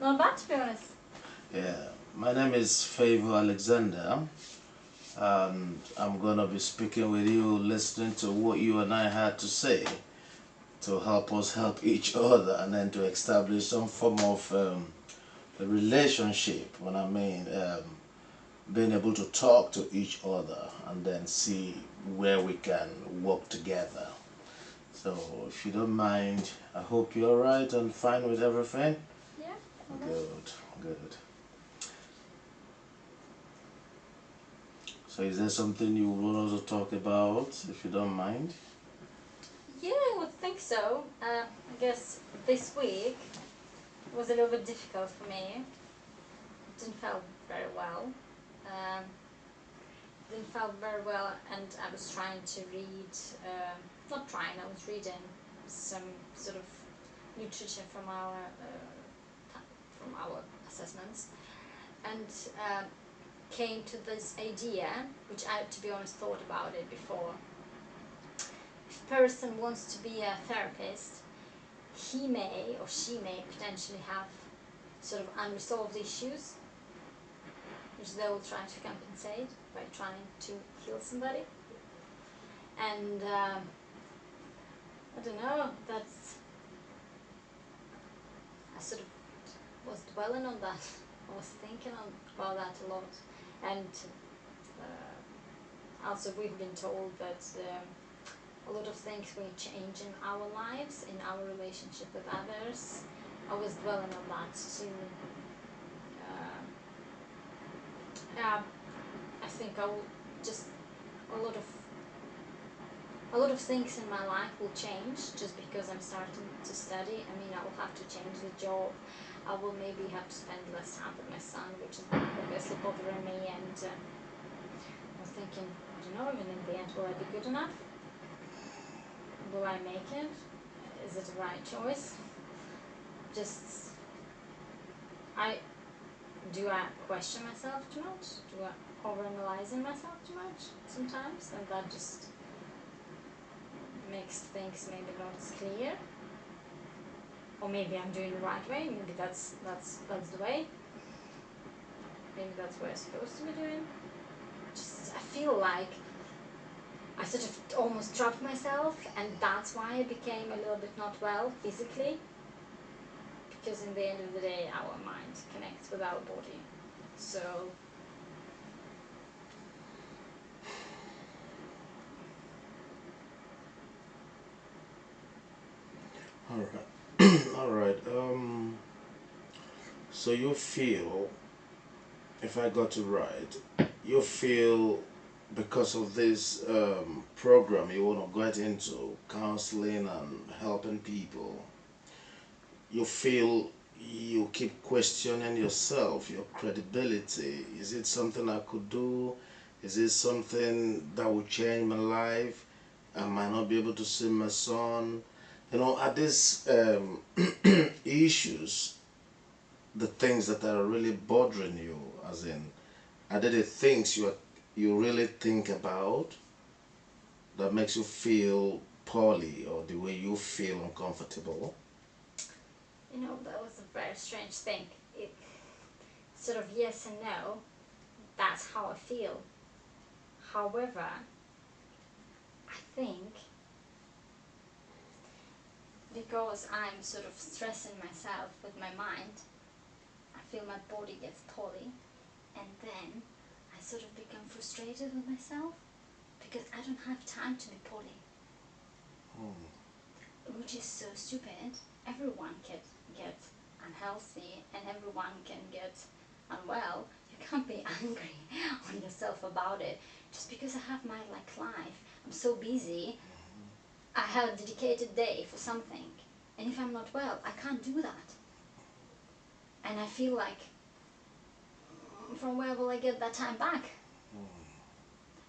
Not bad, to be honest. Yeah, my name is Favor Alexander, and I'm gonna be speaking with you, listening to what you and I had to say to help us help each other, and then to establish some form of a relationship. When I mean being able to talk to each other, and then see where we can work together. So, if you don't mind, I hope you're alright and fine with everything. Yeah, alright. Good, good. So is there something you want us to talk about, if you don't mind? Yeah, I would think so. I guess this week was a little bit difficult for me. Didn't feel very well. Um, didn't feel very well, and I was trying to read. Not trying. I was reading some sort of literature from our assessments, and came to this idea, which I, to be honest, thought about it before. If a person wants to be a therapist, he may or she may potentially have sort of unresolved issues, which they will try to compensate by trying to heal somebody. And I don't know, I sort of was dwelling on that. I was thinking about that a lot. And also we've been told that a lot of things will change in our lives, in our relationship with others. I was dwelling on that too. Yeah, I think I will just a lot of things in my life will change just because I'm starting to study. I mean, I will have to change the job. I will maybe have to spend less time with my son, which is obviously bothering me. And I was thinking, I don't know, even in the end, will I be good enough? Will I make it? Is it the right choice? Do I question myself too much? Do I overanalyze myself too much sometimes? And that just makes things maybe not as clear. Or maybe I'm doing the right way, maybe that's the way. Maybe that's what I'm supposed to be doing. I feel like I sort of almost trapped myself, and that's why I became a little bit not well physically. Because in the end of the day, our mind connects with our body. So All right, all right. So you feel, if I got it right, you feel because of this program you want to get into counseling and helping people. You feel you keep questioning yourself, your credibility. Is it something I could do? Is it something that will change my life? I might not be able to see my son. You know, are these issues the things that are really bothering you? As in, are they the things you really think about that makes you feel poorly or the way you feel uncomfortable? that was a very strange thing. It sort of yes and no. That's how I feel. However, I think because I'm sort of stressing myself with my mind, I feel my body gets poorly, and then I sort of become frustrated with myself because I don't have time to be poorly, which is so stupid. Everyone can get unhealthy and everyone can get unwell. You can't be angry on yourself about it just because I have my life. I'm so busy. I have a dedicated day for something, and if I'm not well, I can't do that. And I feel like, from where will I get that time back?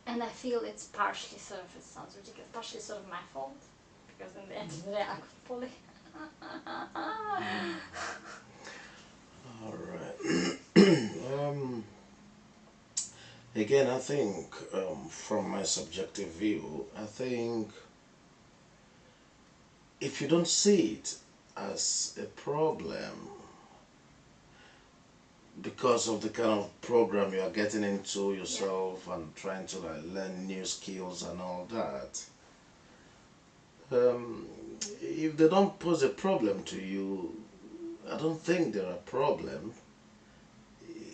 And I feel it's partially sort of, it sounds ridiculous, partially sort of my fault, because in the end of the day I could fully. All right. Again, I think from my subjective view, I think if you don't see it as a problem, because of the kind of program you are getting into yourself and trying to like learn new skills and all that. Um, if they don't pose a problem to you, I don't think they're a problem.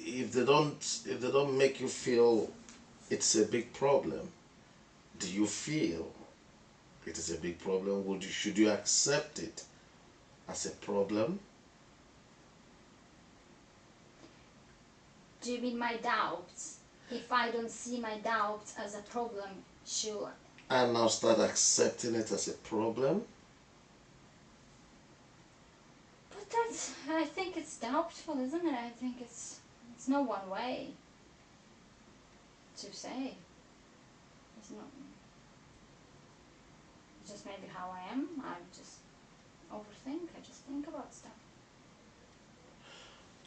If they don't make you feel it's a big problem, do you feel it is a big problem? Should you accept it as a problem? Do you mean my doubts? If I don't see my doubts as a problem, sure. And now start accepting it as a problem? But that's, I think it's doubtful, isn't it? I think it's no one way to say. It's not, it's just maybe how I am. I just overthink. I just think about stuff.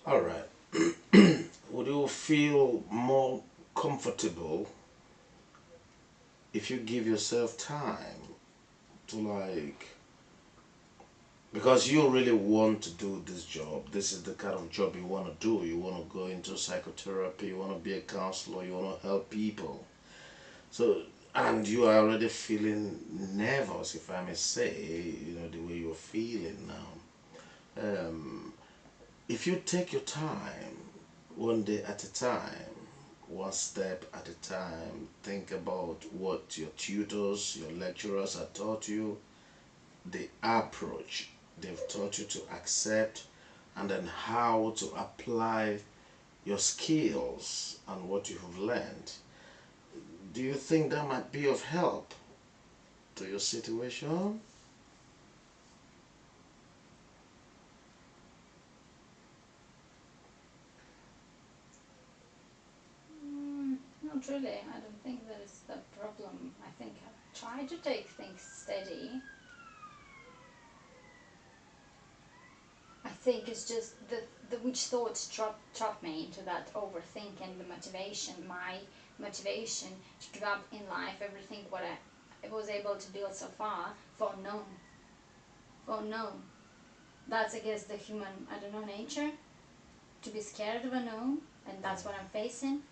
All right. Would you feel more comfortable if you give yourself time to like, because you really want to do this job, this is the kind of job you want to do, you want to go into psychotherapy, you want to be a counselor, you want to help people, so, and you are already feeling nervous, if I may say, the way you're feeling now. If you take your time, one day at a time, one step at a time, think about what your tutors, your lecturers have taught you, the approach they've taught you to accept, and then how to apply your skills and what you have learned. Do you think that might be of help to your situation? Not really. I don't think that is the problem. I think I try to take things steady. I think it's just the which thoughts trap me into that overthinking, the motivation, my motivation to develop in life everything what I was able to build so far for unknown. For unknown. That's, I guess, the human, I don't know, nature, to be scared of unknown, and that's what I'm facing,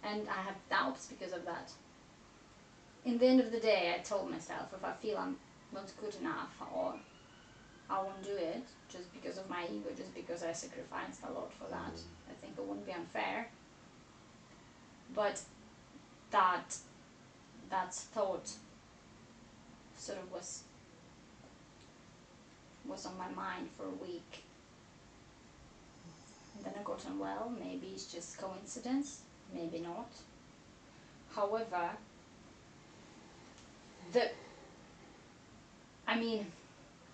and I have doubts because of that. In the end of the day, I told myself if I feel I'm not good enough or I won't do it just because of my ego, just because I sacrificed a lot for that. I think it wouldn't be unfair. But that thought sort of was on my mind for a week. And then I got unwell. Maybe it's just coincidence, maybe not. However,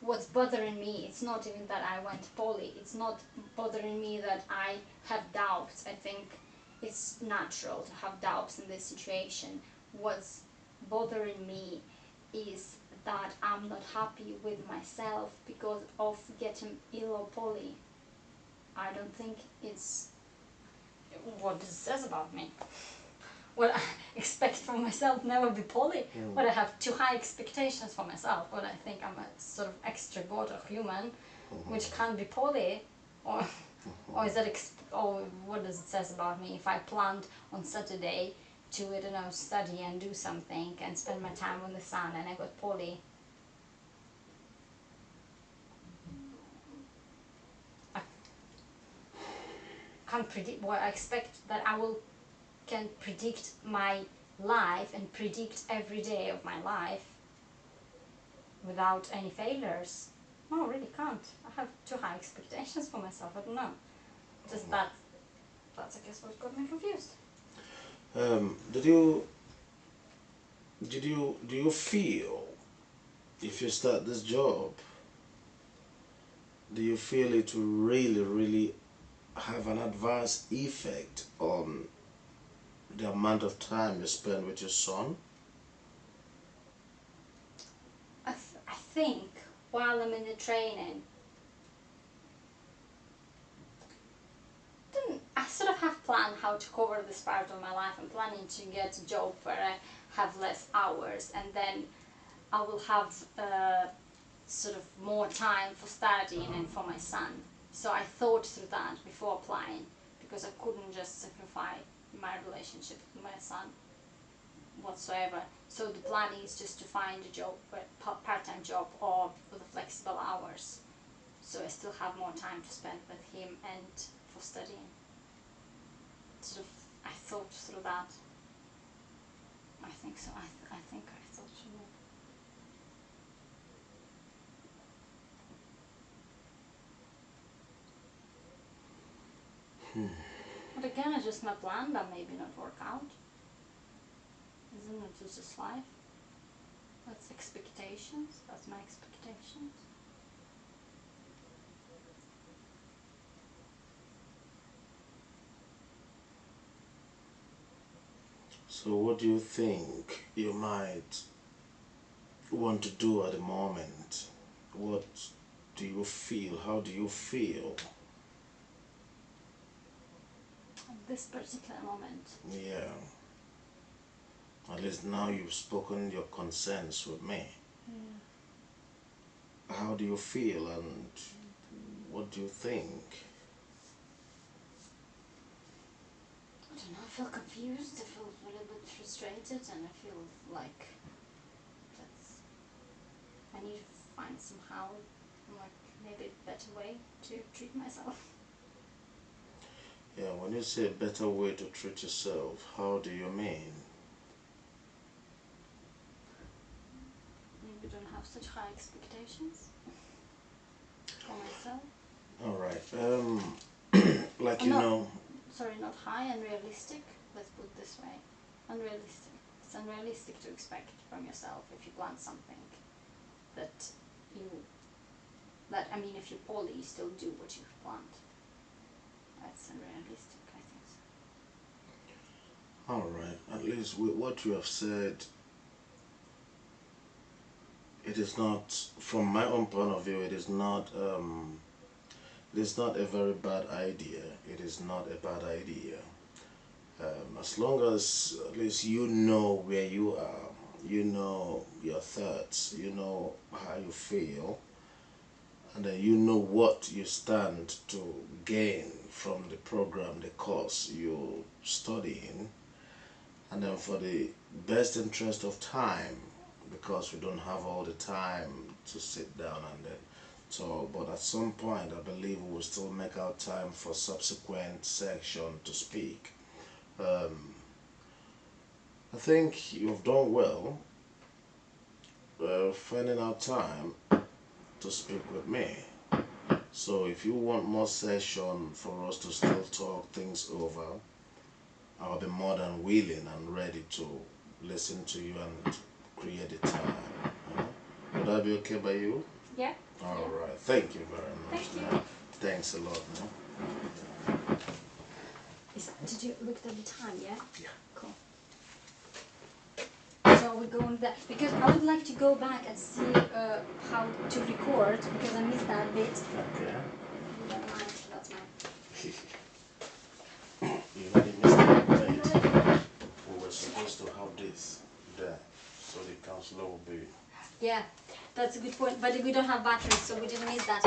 what's bothering me, it's not even that I went poly, it's not bothering me that I have doubts. I think it's natural to have doubts in this situation. What's bothering me is that I'm not happy with myself because of getting ill or poly. I don't think it's what this says about me. What I expect from myself, never be poly. What I have too high expectations for myself. What I think I'm a sort of extra god of human, which can't be poly, or is that or what does it says about me? If I planned on Saturday to, I don't know, study and do something and spend my time on the sun, and I got poly. I can't predict what I expect that I can predict my life and predict every day of my life without any failures. No, I really can't. I have too high expectations for myself. I don't know. Just that's I guess what got me confused. Do you feel if you start this job, do you feel it will really have an adverse effect on the amount of time you spend with your son? I think while I'm in the training, I sort of have planned how to cover this part of my life. I'm planning to get a job where I have less hours, and then I will have sort of more time for studying and for my son. So I thought through that before applying, because I couldn't just sacrifice my relationship with my son whatsoever. So the plan is just to find a job, a part-time job or with flexible hours, so I still have more time to spend with him and for studying. Sort of, I thought through that. I think so. I think I thought through that. But again, it's just my plan that maybe not work out. Isn't it just life? That's expectations. That's my expectations. So what do you think you might want to do at the moment? What do you feel? How do you feel? At this particular moment. Yeah. At least now you've spoken your concerns with me. Yeah. How do you feel and what do you think? I don't know, I feel confused, I feel a little bit frustrated, and I feel like I need to find somehow like maybe a better way to treat myself. Yeah, when you say a better way to treat yourself, how do you mean? Maybe don't have such high expectations for myself. Alright, like Sorry, not high, unrealistic. Let's put it this way. Unrealistic. It's unrealistic to expect from yourself if you plan something I mean, if you're poorly, you still do what you've planned. That's unrealistic, I think so. Alright, at least with what you have said, it is not, from my own point of view, it is not a very bad idea. It is not a bad idea. As long as at least you know where you are, you know your thoughts, you know how you feel, and then you know what you stand to gain from the program, the course you're studying, and then for the best interest of time, because we don't have all the time to sit down and then talk, but at some point I believe we will still make our time for subsequent section to speak. I think you've done well finding out time to speak with me. So if you want more session for us to still talk things over, I'll be more than willing and ready to listen to you and create the time. Would that be okay by you? Yeah. Alright, thank you very much. Thank you. Thanks a lot. Did you look at the time, yeah? Yeah. Cool. So we're going there, because I would like to go back and see how to record, because I missed that bit. Okay. That's mine. You made a mistake, right? We were supposed to have this there, so the counselor will be... Yeah, that's a good point, but we don't have batteries, so we didn't miss that.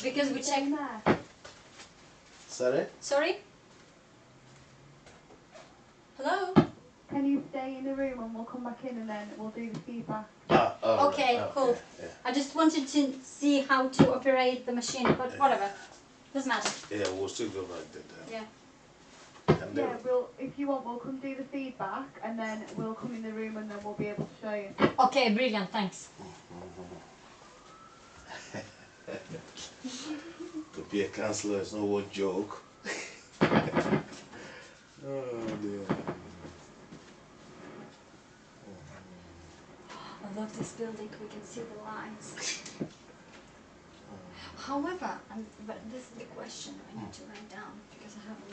Because we checked... Sorry? Sorry? Hello? Can you stay in the room and we'll come back in and then we'll do the feedback? Okay, right. cool. Yeah. I just wanted to see how to operate the machine, but whatever. Doesn't matter. Yeah, we'll still go back there. Yeah. And Yeah, if you want, we'll come do the feedback and then we'll come in the room and then we'll be able to show you. Okay, brilliant, thanks. To be a counselor is no one joke. Oh dear. I love this building, we can see the lines. However, but this is the question I need to write down, because I haven't